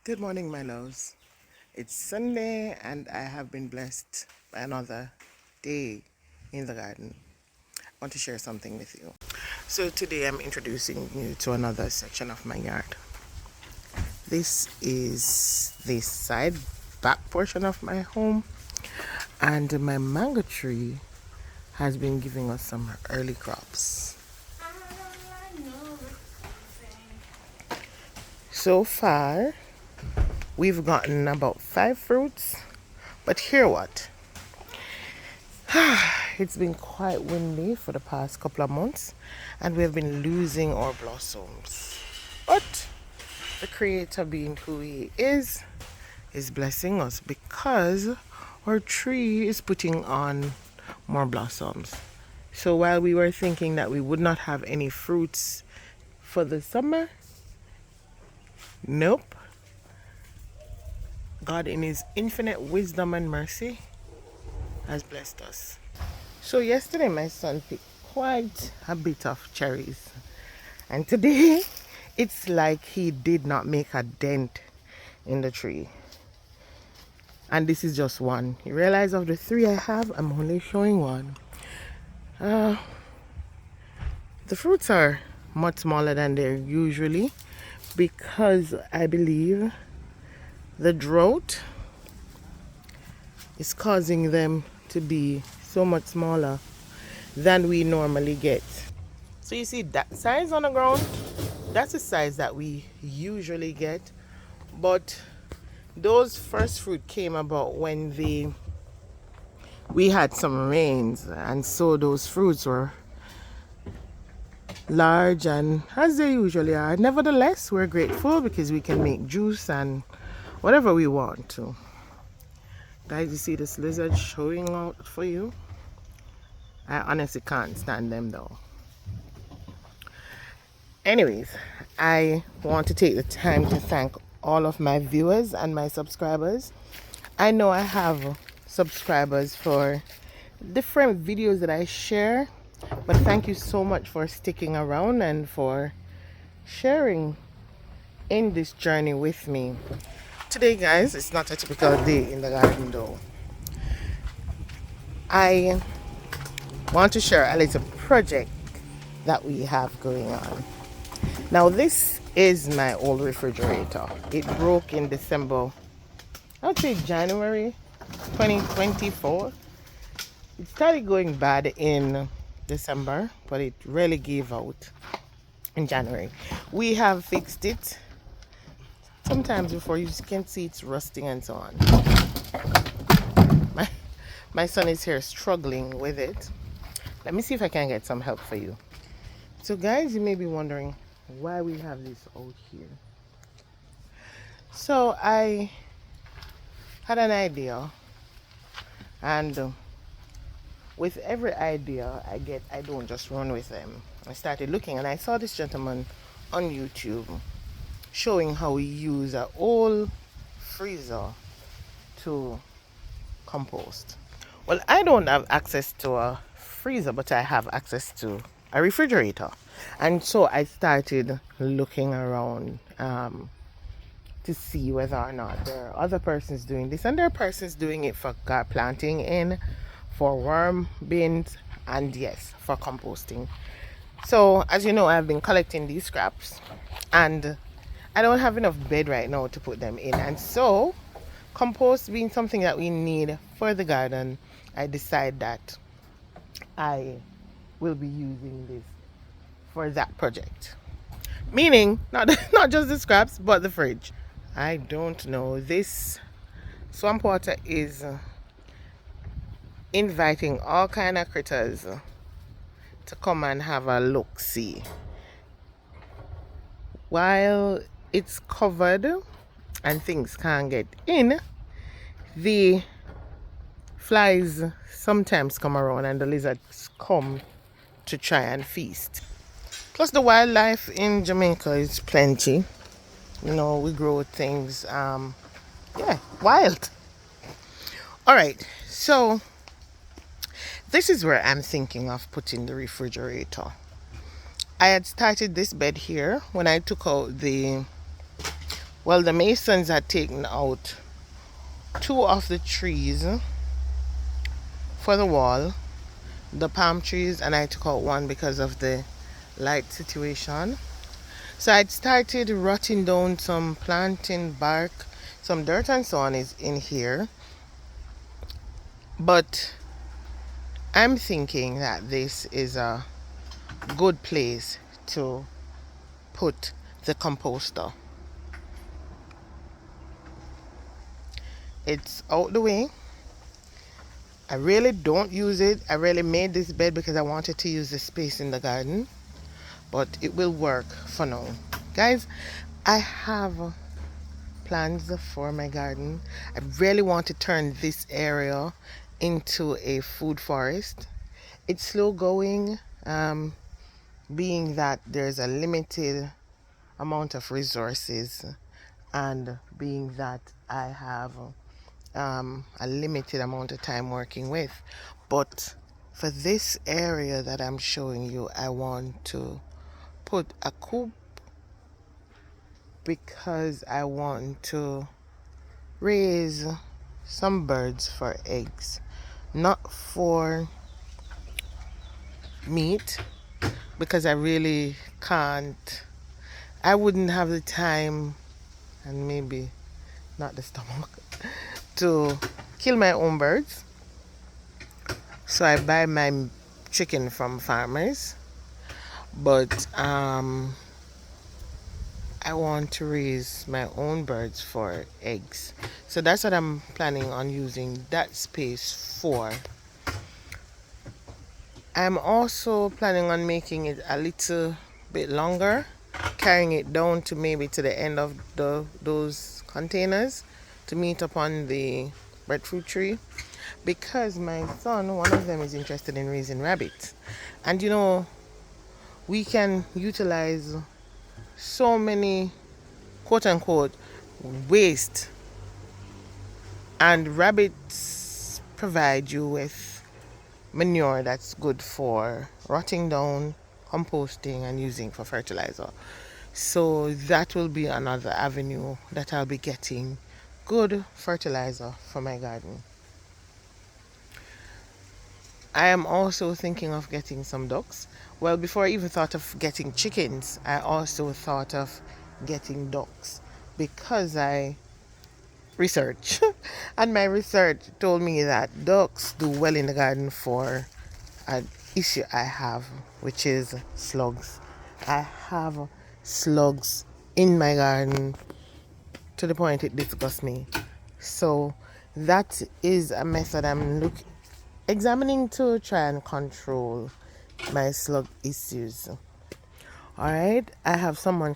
Good morning, my loves. It's Sunday and I have been blessed by another day in the garden. I want to share something with you. So, today I'm introducing you to another section of my yard. This is the side back portion of my home, and my mango tree has been giving us some early crops. So far, we've gotten about 5 fruits, but hear what? It's been quite windy for the past couple of months, and we have been losing our blossoms. But the Creator, being who He is blessing us because our tree is putting on more blossoms. So while we were thinking that we would not have any fruits for the summer, nope. God, in His infinite wisdom and mercy, has blessed us. So yesterday my son picked quite a bit of cherries, and today it's like he did not make a dent in the tree. And this is just one. You realize of the 3 I have, I'm only showing one. The fruits are much smaller than they're usually because I believe the drought is causing them to be so much smaller than we normally get. So you see that size on the ground, that's the size that we usually get. But those first fruit came about when we had some rains, and so those fruits were large and as they usually are. Nevertheless, we're grateful because we can make juice and whatever we want to. Guys, you see this lizard showing out for you? I honestly can't stand them though. Anyways, I want to take the time to thank all of my viewers and my subscribers. I know I have subscribers for different videos that I share, but thank you so much for sticking around and for sharing in this journey with me. Today, guys, it's not a typical day in the garden though. I want to share a little project that we have going on. Now, this is my old refrigerator. It broke in December, I would say January 2024. It started going bad in December, but it really gave out in January. We have fixed it. Sometimes before you can see it's rusting and so on. My son is here struggling with it. Let me see if I can get some help for you. So guys, you may be wondering why we have this out here. So I had an idea, and with every idea I get, I don't just run with them. I started looking and I saw this gentleman on YouTube showing how he used an old freezer to compost. Well, I don't have access to a freezer, but I have access to a refrigerator. And so I started looking around to see whether or not there are other persons doing this. And there are persons doing it for planting in, for worm bins, and yes, for composting. So as you know, I've been collecting these scraps and I don't have enough bed right now to put them in. And so compost being something that we need for the garden, I decide that I will be using this for that project. Meaning, not just the scraps, but the fridge. I don't know. This swamp water is inviting all kind of critters to come and have a look-see. While it's covered and things can't get in, the flies sometimes come around and the lizards come to try and feast. Plus the wildlife in Jamaica is plenty. You know, we grow things, wild. Alright, so this is where I'm thinking of putting the refrigerator. I had started this bed here when I took out the Well, the masons had taken out two of the trees for the wall, the palm trees, and I took out one because of the light situation. So I'd started rotting down some planting bark, some dirt and so on is in here. But I'm thinking that this is a good place to put the composter. It's out the way. I really don't use it. I really made this bed because I wanted to use the space in the garden, but it will work for now. Guys, I have plans for my garden. I really want to turn this area into a food forest. It's slow going, being that there's a limited amount of resources, and being that I have a limited amount of time working with. But for this area that I'm showing you, I want to put a coop because I want to raise some birds for eggs, not for meat, because I really can't. I wouldn't have the time, and maybe not the stomach, to kill my own birds. So I buy my chicken from farmers, but I want to raise my own birds for eggs. So that's what I'm planning on using that space for. I'm also planning on making it a little bit longer, carrying it down to maybe to the end of those containers to meet upon the breadfruit tree, because my son, one of them, is interested in raising rabbits. And you know, we can utilize so many quote unquote waste, and rabbits provide you with manure that's good for rotting down, composting, and using for fertilizer. So that will be another avenue that I'll be getting good fertilizer for my garden. I am also thinking of getting some ducks. Well, before I even thought of getting chickens, I also thought of getting ducks because I research and my research told me that ducks do well in the garden for an issue I have, which is slugs. I have slugs in my garden to the point it disgusts me. So that is a method I'm examining to try and control my slug issues. All right, I have someone